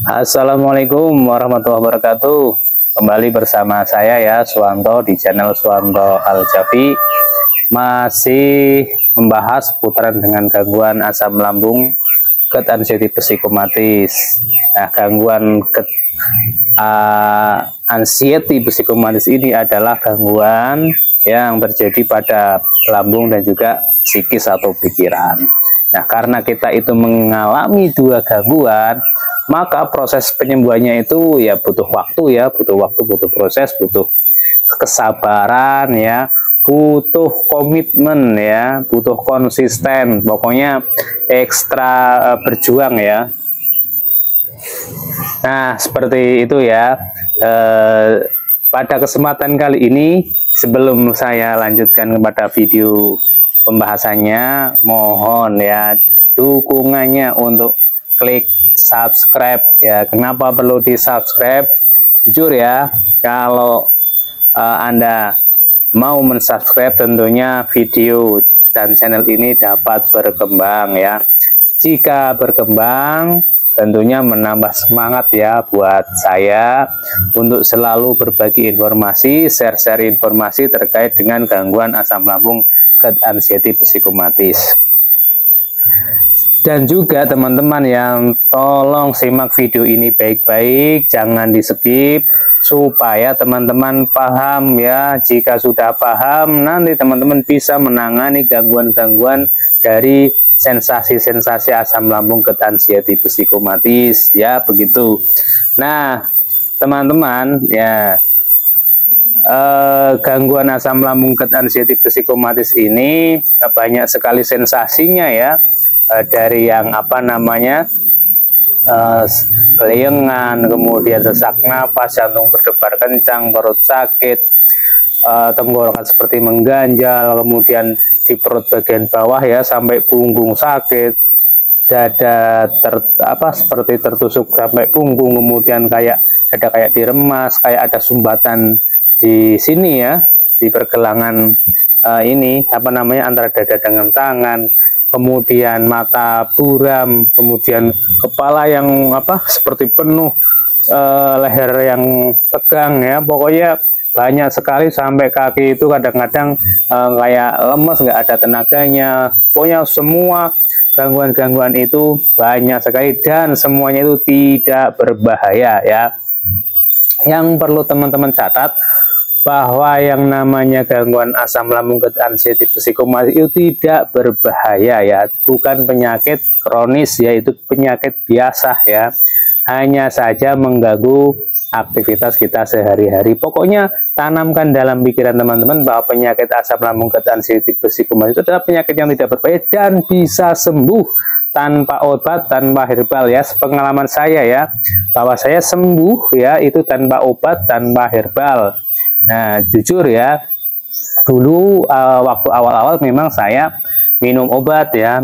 Assalamualaikum warahmatullahi wabarakatuh. Kembali bersama saya ya, Suwanto, di channel Suwanto Al-Jafi. Masih membahas seputaran dengan gangguan asam lambung GERD anxiety psikomatis. Nah, gangguan GERD anxiety psikomatis ini adalah gangguan yang terjadi pada lambung dan juga psikis atau pikiran. Nah, karena kita itu mengalami dua gangguan, maka proses penyembuhannya itu ya butuh waktu ya, butuh proses, butuh kesabaran ya, butuh komitmen ya, butuh konsisten, pokoknya ekstra berjuang ya. Nah, seperti itu ya. Pada kesempatan kali ini, sebelum saya lanjutkan kepada video pembahasannya, mohon ya dukungannya untuk klik subscribe ya. Kenapa perlu di subscribe? Jujur ya, kalau Anda mau mensubscribe, tentunya video dan channel ini dapat berkembang ya. Jika berkembang, tentunya menambah semangat ya buat saya untuk selalu berbagi informasi, share informasi terkait dengan gangguan asam lambung GERD anxiety psikomatis. Dan juga teman-teman yang tolong simak video ini baik-baik, jangan di skip supaya teman-teman paham ya. Jika sudah paham, nanti teman-teman bisa menangani gangguan-gangguan dari sensasi-sensasi asam lambung GERD anxiety psikomatis ya, begitu. Nah, teman-teman ya, gangguan asam lambung GERD anxiety psikomatis ini banyak sekali sensasinya ya. Dari yang kelayangan, kemudian sesak napas, jantung berdebar kencang, perut sakit, tenggorokan seperti mengganjal, kemudian di perut bagian bawah ya sampai punggung sakit, dada seperti tertusuk sampai punggung, kemudian kayak dada kayak diremas, kayak ada sumbatan di sini ya, di pergelangan ini antara dada dengan tangan. Kemudian mata buram, kemudian kepala yang seperti penuh, leher yang tegang ya, pokoknya banyak sekali, sampai kaki itu kadang-kadang kayak lemes, nggak ada tenaganya. Pokoknya semua gangguan-gangguan itu banyak sekali dan semuanya itu tidak berbahaya ya. Yang perlu teman-teman catat, bahwa yang namanya gangguan asam lambung GERD anxiety psikomatis itu tidak berbahaya ya, bukan penyakit kronis ya, itu penyakit biasa ya, hanya saja mengganggu aktivitas kita sehari-hari. Pokoknya tanamkan dalam pikiran teman-teman bahwa penyakit asam lambung GERD anxiety psikomatis itu adalah penyakit yang tidak berbahaya dan bisa sembuh tanpa obat, tanpa herbal ya. Pengalaman saya ya, bahwa saya sembuh ya itu tanpa obat, tanpa herbal. Nah, jujur ya, dulu waktu awal-awal memang saya minum obat ya,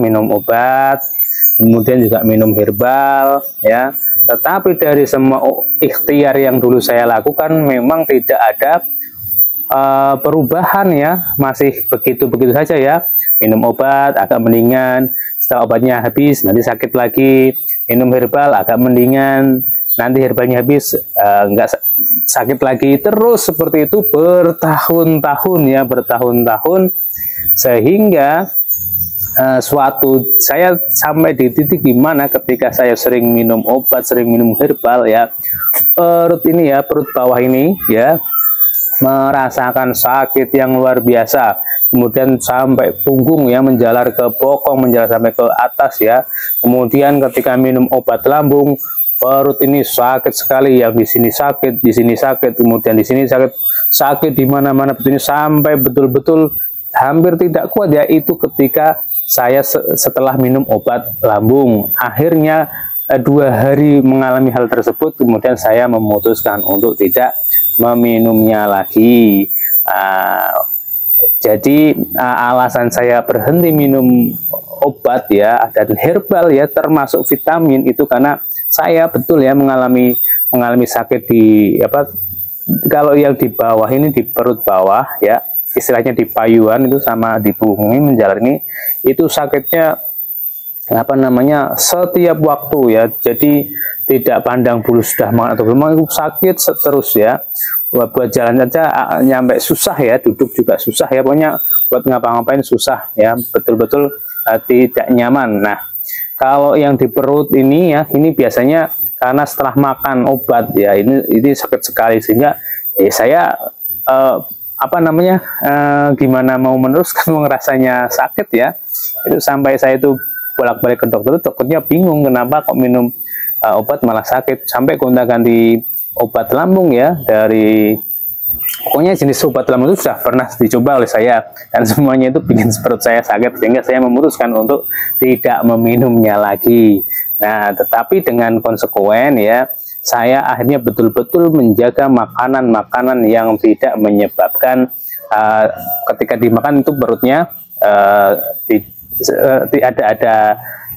kemudian juga minum herbal ya. Tetapi dari semua ikhtiar yang dulu saya lakukan memang tidak ada perubahan ya, masih begitu-begitu saja ya. Minum obat agak mendingan, setelah obatnya habis nanti sakit lagi, minum herbal agak mendingan, nanti herbalnya habis nggak sakit lagi, terus seperti itu bertahun-tahun ya, sehingga saya sampai di titik gimana ketika saya sering minum obat, sering minum herbal ya, perut bawah ini ya merasakan sakit yang luar biasa, kemudian sampai punggung ya, menjalar ke bokong, menjalar sampai ke atas ya. Kemudian ketika minum obat lambung, perut ini sakit sekali, yang di sini sakit, kemudian di sini sakit di mana-mana, ini sampai betul-betul hampir tidak kuat ya. Itu ketika saya setelah minum obat lambung. Akhirnya 2 hari mengalami hal tersebut, kemudian saya memutuskan untuk tidak meminumnya lagi. Jadi alasan saya berhenti minum obat ya dan herbal ya, termasuk vitamin, itu karena saya betul ya mengalami sakit di kalau yang di bawah ini, di perut bawah ya, istilahnya di payuan itu sama di punggung ini, menjalar ini, itu sakitnya setiap waktu ya. Jadi tidak pandang bulu sudah makan atau belum, itu sakit terus ya. Buat jalan aja nyampe susah ya, duduk juga susah ya, pokoknya buat ngapa-ngapain susah ya, betul-betul tidak nyaman. Nah, kalau yang di perut ini ya, ini biasanya karena setelah makan obat ya, ini sakit sekali, sehingga saya gimana mau meneruskan rasanya sakit ya. Itu sampai saya itu bolak-balik ke dokter, dokternya bingung kenapa kok minum obat malah sakit, sampai gonta-ganti obat lambung ya, dari pokoknya jenis obat lambung itu sudah pernah dicoba oleh saya, dan semuanya itu bikin perut saya sakit, sehingga saya memutuskan untuk tidak meminumnya lagi. Nah, tetapi dengan konsekuen ya, saya akhirnya betul-betul menjaga makanan-makanan yang tidak menyebabkan ketika dimakan itu perutnya ada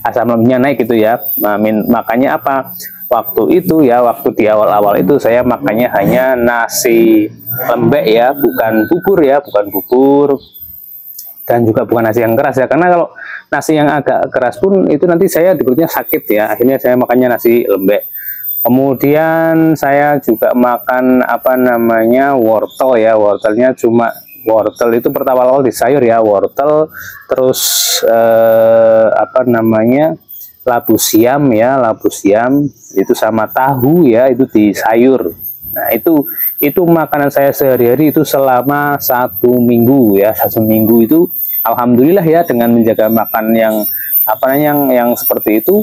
asam lambungnya naik gitu ya. Makanya apa? Waktu itu ya, waktu di awal-awal itu saya makannya hanya nasi lembek ya, bukan bubur ya, bukan bubur, dan juga bukan nasi yang keras ya, karena kalau nasi yang agak keras pun itu nanti saya di perutnya sakit ya. Akhirnya saya makannya nasi lembek. Kemudian saya juga makan wortel ya, wortelnya cuma wortel itu pertama-awal di sayur ya, wortel, terus labu siam ya, labu siam itu sama tahu ya, itu di sayur. Nah, itu makanan saya sehari-hari itu selama 1 minggu ya. 1 minggu itu alhamdulillah ya, dengan menjaga makan yang seperti itu,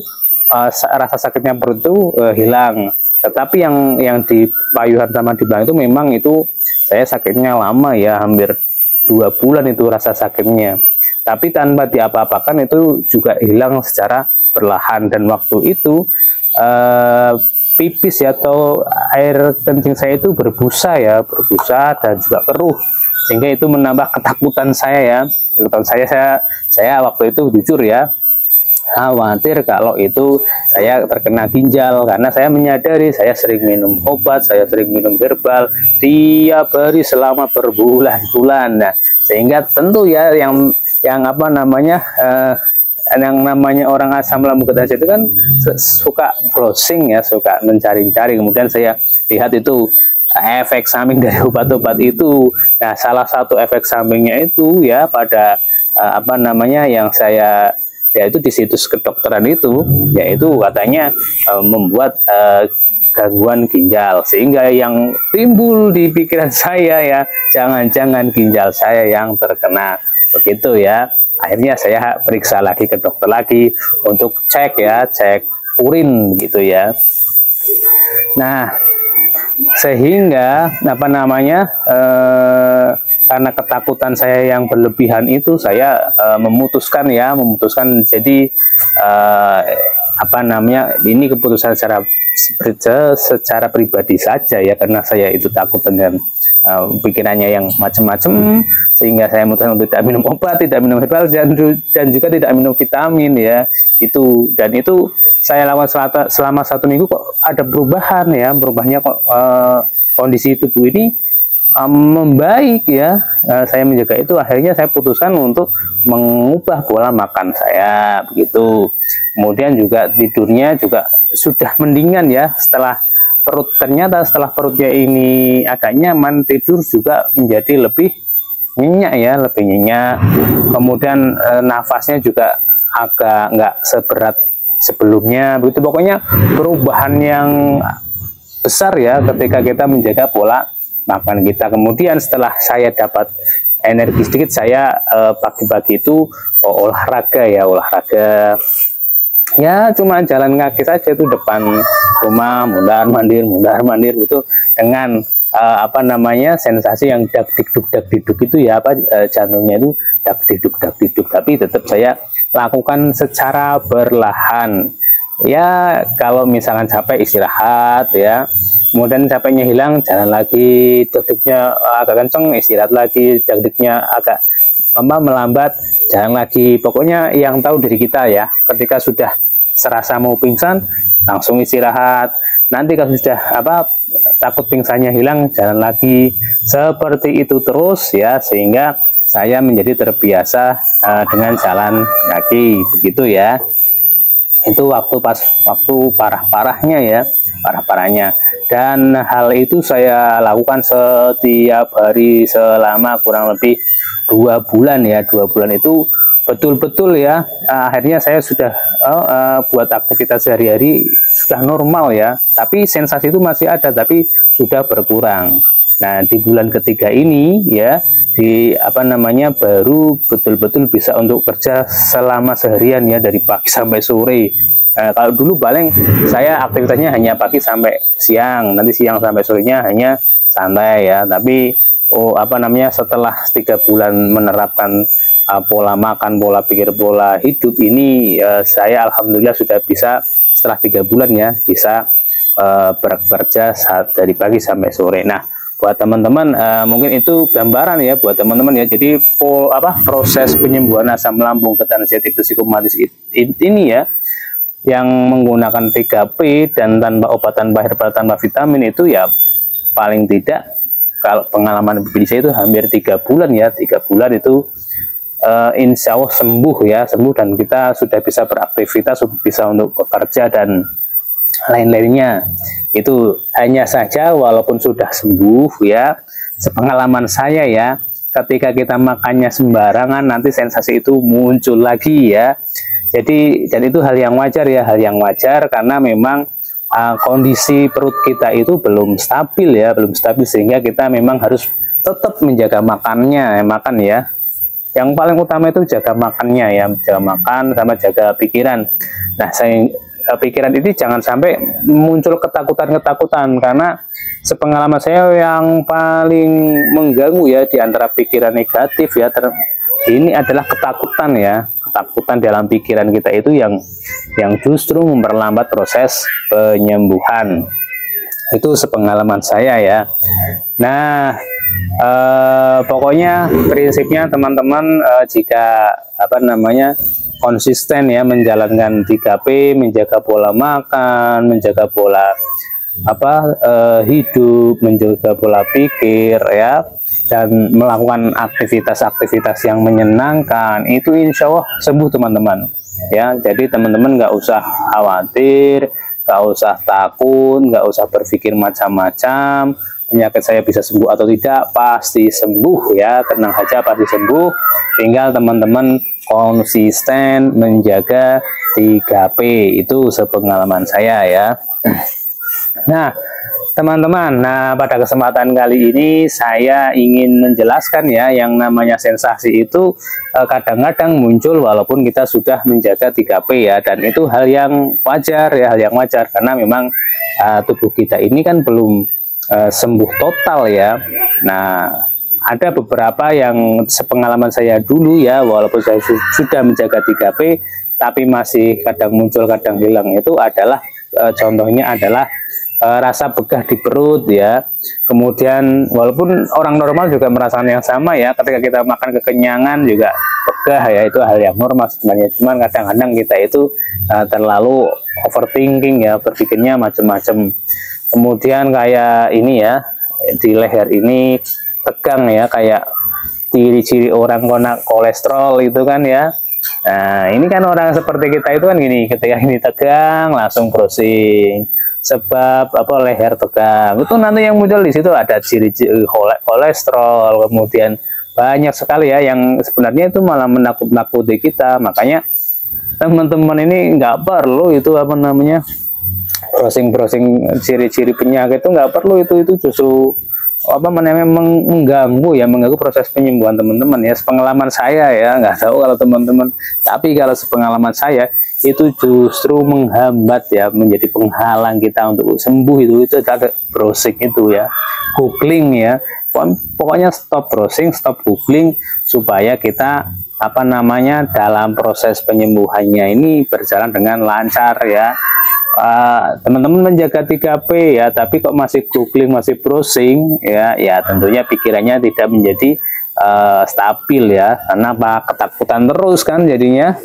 rasa sakitnya perut itu hilang. Tetapi yang di payuhan sama di belakang itu memang itu saya sakitnya lama ya, hampir 2 bulan itu rasa sakitnya. Tapi tanpa diapa-apakan itu juga hilang secara perlahan, dan waktu itu pipis ya, atau air kencing saya itu berbusa ya, berbusa dan juga keruh, sehingga itu menambah ketakutan saya ya. Ketakutan saya waktu itu jujur ya, khawatir kalau itu saya terkena ginjal, karena saya menyadari saya sering minum obat, saya sering minum herbal tiap hari selama berbulan-bulan. Nah, sehingga tentu ya yang namanya orang asam lambung ketas itu kan suka browsing ya, suka mencari-cari. Kemudian saya lihat itu efek samping dari obat-obat itu. Nah, salah satu efek sampingnya itu ya pada yang saya ya itu di situs kedokteran itu, yaitu katanya membuat gangguan ginjal, sehingga yang timbul di pikiran saya ya, jangan-jangan ginjal saya yang terkena, begitu ya. Akhirnya saya periksa lagi ke dokter lagi untuk cek urin gitu ya. Nah, sehingga karena ketakutan saya yang berlebihan itu, saya memutuskan jadi ini keputusan secara pribadi saja ya, karena saya itu takut dengan pikirannya yang macam-macam, sehingga saya memutuskan untuk tidak minum obat, tidak minum herbal, dan juga tidak minum vitamin ya. Itu saya lakukan selama 1 minggu, kok ada perubahan ya, berubahnya kok kondisi tubuh ini membaik ya. Saya menjaga itu, akhirnya saya putuskan untuk mengubah pola makan saya begitu. Kemudian juga tidurnya juga sudah mendingan ya, ternyata setelah perutnya ini agak nyaman, tidur juga menjadi lebih nyenyak ya, lebih nyenyak. Kemudian nafasnya juga agak nggak seberat sebelumnya begitu. Pokoknya perubahan yang besar ya ketika kita menjaga pola makan kita. Kemudian setelah saya dapat energi sedikit, saya pagi-pagi itu olahraga ya, cuma jalan kaki saja itu depan rumah, mundar mandir gitu, dengan sensasi yang dak diduk itu ya, jantungnya itu dak diduk, tapi tetap saya lakukan secara perlahan ya. Kalau misalkan capek, istirahat ya, kemudian capeknya hilang, jalan lagi, deg-degnya agak kenceng, istirahat lagi, deg-degnya agak melambat, jalan lagi. Pokoknya yang tahu diri kita ya, ketika sudah serasa mau pingsan langsung istirahat, nanti kalau sudah takut pingsannya hilang, jalan lagi, seperti itu terus ya, sehingga saya menjadi terbiasa dengan jalan kaki begitu ya. Itu waktu parah-parahnya ya, parah-parahnya. Dan hal itu saya lakukan setiap hari selama kurang lebih 2 bulan ya. 2 bulan itu betul-betul ya, akhirnya saya sudah buat aktivitas sehari-hari sudah normal ya, tapi sensasi itu masih ada tapi sudah berkurang. Nah, di bulan ketiga ini ya, baru betul-betul bisa untuk kerja selama seharian ya, dari pagi sampai sore. Kalau dulu paling saya aktivitasnya hanya pagi sampai siang, nanti siang sampai sorenya hanya santai ya. Tapi setelah 3 bulan menerapkan pola makan, pola pikir, pola hidup ini, saya alhamdulillah sudah bisa setelah 3 bulan ya, bisa bekerja dari pagi sampai sore. Nah, buat teman-teman mungkin itu gambaran ya buat teman-teman ya. Jadi proses penyembuhan asam lambung, ketan sensitif, psikomatis ini ya, yang menggunakan 3P dan tanpa obat, tanpa herbal, tanpa vitamin itu ya, paling tidak kalau pengalaman pribadi saya itu hampir 3 bulan ya. 3 bulan itu insya Allah sembuh ya, sembuh, dan kita sudah bisa beraktivitas, bisa untuk bekerja dan lain-lainnya. Itu hanya saja walaupun sudah sembuh ya, sepengalaman saya ya, ketika kita makannya sembarangan nanti sensasi itu muncul lagi ya. Jadi, dan itu hal yang wajar ya, hal yang wajar, karena memang kondisi perut kita itu belum stabil ya, belum stabil, sehingga kita memang harus tetap menjaga makannya, makan ya. Yang paling utama itu jaga makannya ya, jaga makan sama jaga pikiran. Nah, pikiran ini jangan sampai muncul ketakutan-ketakutan, karena sepengalaman saya yang paling mengganggu ya di antara pikiran negatif ya, ini adalah ketakutan ya. Ketakutan dalam pikiran kita itu yang justru memperlambat proses penyembuhan. Itu sepengalaman saya ya. Nah, pokoknya prinsipnya teman-teman, jika konsisten ya menjalankan 3P, menjaga pola makan, menjaga pola hidup, menjaga pola pikir ya, dan melakukan aktivitas-aktivitas yang menyenangkan, itu insya Allah sembuh teman-teman ya. Jadi teman-teman nggak usah khawatir, nggak usah takut, nggak usah berpikir macam-macam penyakit saya bisa sembuh atau tidak, pasti sembuh ya, tenang aja, pasti sembuh. Tinggal teman-teman konsisten menjaga 3P, itu sepengalaman saya ya. Nah teman-teman, pada kesempatan kali ini saya ingin menjelaskan ya, yang namanya sensasi itu kadang-kadang muncul walaupun kita sudah menjaga 3P ya, dan itu hal yang wajar ya, hal yang wajar, karena memang tubuh kita ini kan belum sembuh total ya. Nah, ada beberapa yang sepengalaman saya dulu ya, walaupun saya sudah menjaga 3P tapi masih kadang muncul kadang hilang, itu adalah contohnya adalah rasa begah di perut ya. Kemudian walaupun orang normal juga merasakan yang sama ya, ketika kita makan kekenyangan juga begah ya, itu hal yang normal sebenarnya. Cuman kadang-kadang kita itu terlalu overthinking ya, berpikirnya macam-macam. Kemudian kayak ini ya, di leher ini tegang ya, kayak ciri-ciri orang kena kolesterol itu kan ya. Nah, ini kan orang seperti kita itu kan gini, ketika ini tegang langsung browsing. Sebab leher tegang, itu nanti yang muncul di situ ada ciri-ciri kolesterol, kemudian banyak sekali ya yang sebenarnya itu malah menakut-nakuti kita. Makanya teman-teman ini nggak perlu itu browsing ciri-ciri penyakit, itu nggak perlu, itu justru mengganggu proses penyembuhan teman-teman ya. Sepengalaman saya ya, nggak tahu kalau teman-teman, tapi kalau sepengalaman saya itu justru menghambat ya, menjadi penghalang kita untuk sembuh. Itu ada browsing itu ya, googling ya, pokoknya stop browsing, stop googling, supaya kita dalam proses penyembuhannya ini berjalan dengan lancar ya. Teman-teman menjaga 3P ya, tapi kok masih googling, masih browsing ya tentunya pikirannya tidak menjadi stabil ya. Karena ketakutan terus kan jadinya,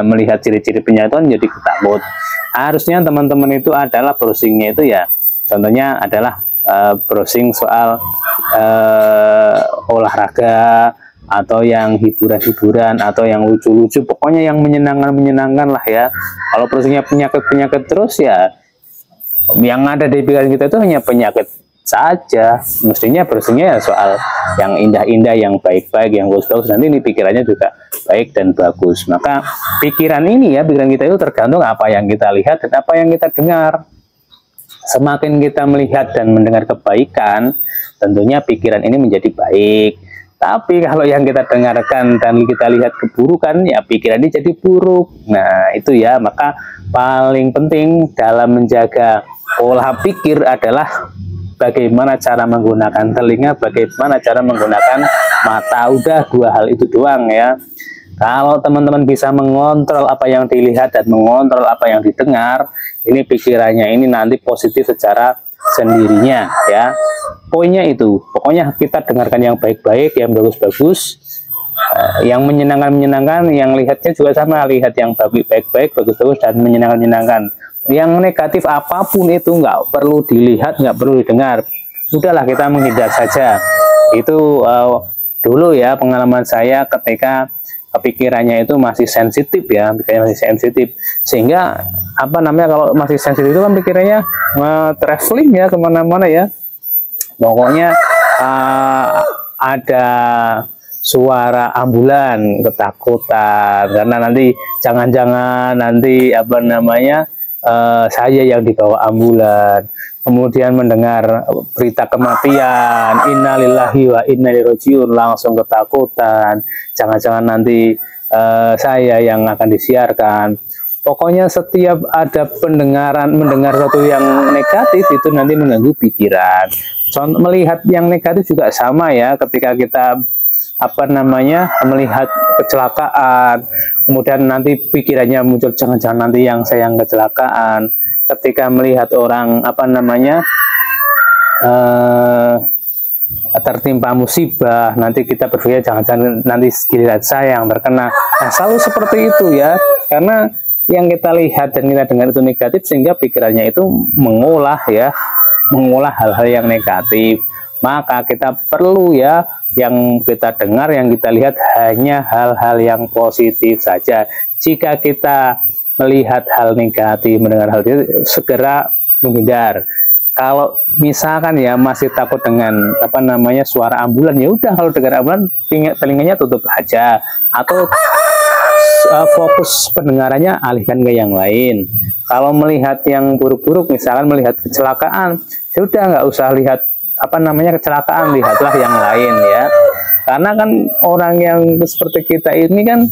melihat ciri-ciri penyakit jadi ketakut. Harusnya teman-teman itu adalah browsingnya itu ya, contohnya adalah browsing soal olahraga, atau yang hiburan-hiburan, atau yang lucu-lucu, pokoknya yang menyenangkan lah ya. Kalau perutnya penyakit-penyakit terus ya, yang ada di pikiran kita itu hanya penyakit saja. Mestinya bersihnya ya soal yang indah-indah, yang baik-baik, yang bagus-bagus. Nanti ini pikirannya juga baik dan bagus. Maka pikiran ini ya, pikiran kita itu tergantung apa yang kita lihat dan apa yang kita dengar. Semakin kita melihat dan mendengar kebaikan, tentunya pikiran ini menjadi baik. Tapi kalau yang kita dengarkan dan kita lihat keburukan, ya pikiran ini jadi buruk. Nah itu ya, maka paling penting dalam menjaga pola pikir adalah bagaimana cara menggunakan telinga, bagaimana cara menggunakan mata. Udah dua hal itu doang ya. Kalau teman-teman bisa mengontrol apa yang dilihat dan mengontrol apa yang didengar, ini pikirannya ini nanti positif secara sendirinya ya. Poinnya itu, pokoknya kita dengarkan yang baik-baik, yang bagus-bagus, yang menyenangkan-menyenangkan, yang lihatnya juga sama, lihat yang baik-baik, bagus-bagus dan menyenangkan-menyenangkan. Yang negatif apapun itu nggak perlu dilihat, nggak perlu didengar. Udahlah kita menghindar saja. Itu dulu ya pengalaman saya ketika pikirannya itu masih sensitif ya, pikirannya masih sensitif, sehingga apa namanya, kalau masih sensitif itu kan pikirannya traveling ya kemana-mana ya. Pokoknya ada suara ambulan, ketakutan karena nanti jangan-jangan nanti apa namanya saya yang dibawa ambulan. Kemudian mendengar berita kematian, innalillahi wa inna ilaihi rajiun, langsung ketakutan, jangan-jangan nanti saya yang akan disiarkan. Pokoknya setiap ada mendengar sesuatu yang negatif itu nanti mengganggu pikiran. Contoh melihat yang negatif juga sama ya, ketika kita apa namanya melihat kecelakaan, kemudian nanti pikirannya muncul jangan-jangan nanti yang saya yang kecelakaan. Ketika melihat orang apa namanya tertimpa musibah, nanti kita berpikir jangan-jangan nanti giliran saya yang terkena. Nah selalu seperti itu ya, karena yang kita lihat dan kita dengar itu negatif, sehingga pikirannya itu mengolah hal-hal yang negatif. Maka kita perlu ya, yang kita dengar, yang kita lihat hanya hal-hal yang positif saja. Jika kita melihat hal negatif, mendengar hal itu, segera menghindar. Kalau misalkan ya masih takut dengan apa namanya suara ambulan, ya udah, kalau dengar ambulan telinganya tutup aja, atau fokus pendengarannya alihkan ke yang lain. Kalau melihat yang buruk-buruk, misalkan melihat kecelakaan, sudah nggak usah lihat apa namanya kecelakaan, lihatlah yang lain ya. Karena kan orang yang seperti kita ini kan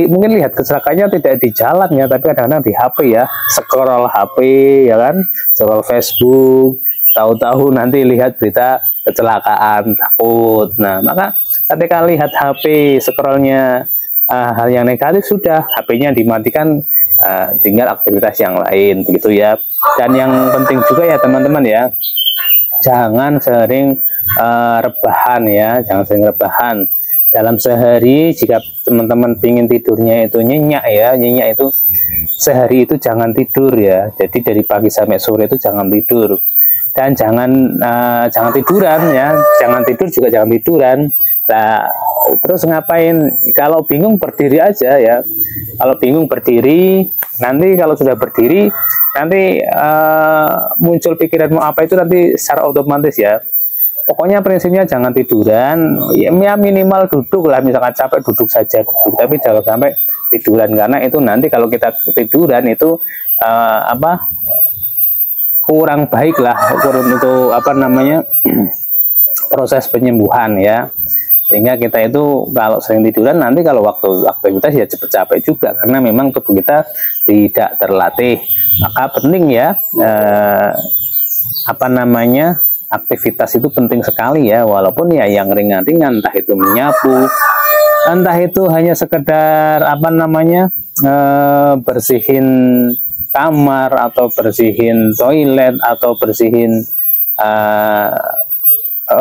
mungkin lihat kecelakaannya tidak di jalan ya, tapi kadang-kadang di HP ya, scroll HP ya kan, scroll Facebook, tahu-tahu nanti lihat berita kecelakaan, takut. Nah maka ketika lihat HP scrollnya hal yang negatif, sudah HP-nya dimatikan, tinggal aktivitas yang lain begitu ya. Dan yang penting juga ya teman-teman ya, jangan sering rebahan ya, jangan sering rebahan. Dalam sehari jika teman-teman ingin tidurnya itu nyenyak ya, nyenyak itu sehari itu jangan tidur ya. Jadi dari pagi sampai sore itu jangan tidur, dan jangan tiduran ya, jangan tidur juga jangan tiduran. Nah terus ngapain? Kalau bingung berdiri aja ya. Kalau bingung berdiri, nanti kalau sudah berdiri nanti muncul pikiran mau apa itu nanti secara otomatis ya. Pokoknya prinsipnya jangan tiduran ya, minimal duduk lah, misalkan capek duduk saja, duduk, tapi jangan sampai tiduran, karena itu nanti kalau kita tiduran itu kurang baik lah, kurang itu apa namanya proses penyembuhan ya. Sehingga kita itu kalau sering tiduran, nanti kalau waktu aktivitas ya cepet capek juga, karena memang tubuh kita tidak terlatih. Maka penting ya apa namanya aktivitas itu penting sekali ya, walaupun ya yang ringan-ringan, entah itu menyapu, entah itu hanya sekedar apa namanya bersihin kamar, atau bersihin toilet, atau bersihin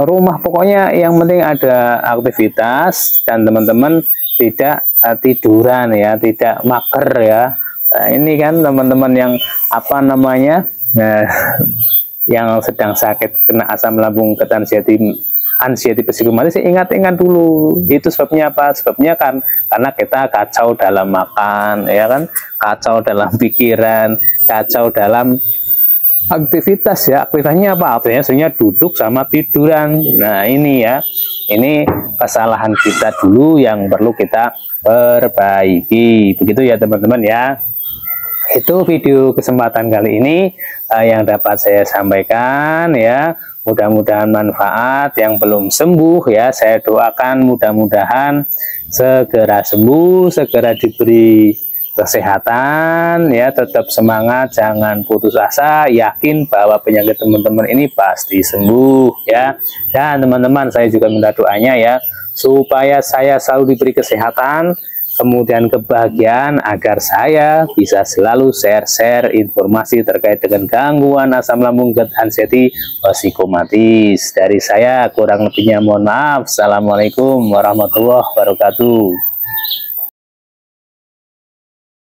rumah. Pokoknya yang penting ada aktivitas dan teman-teman tidak tiduran ya, tidak mager ya. Nah, ini kan teman-teman yang apa namanya yang sedang sakit kena asam lambung ketan anxiety psikosomatis, ingat-ingat dulu itu sebabnya apa? Sebabnya kan karena kita kacau dalam makan, ya kan, kacau dalam pikiran, kacau dalam aktivitas ya. Aktivitasnya apa? Aktivitasnya sebenarnya duduk sama tiduran. Nah ini ya, ini kesalahan kita dulu yang perlu kita perbaiki, begitu ya teman-teman ya. Itu video kesempatan kali ini yang dapat saya sampaikan ya. Mudah-mudahan manfaat. Yang belum sembuh ya, saya doakan mudah-mudahan segera sembuh, segera diberi kesehatan ya. Tetap semangat, jangan putus asa, yakin bahwa penyakit teman-teman ini pasti sembuh ya. Dan teman-teman, saya juga minta doanya ya, supaya saya selalu diberi kesehatan, kemudian kebahagiaan, agar saya bisa selalu share informasi terkait dengan gangguan asam lambung, GERD, anxiety, psikosomatis. Dari saya kurang lebihnya mohon maaf. Assalamualaikum warahmatullahi wabarakatuh.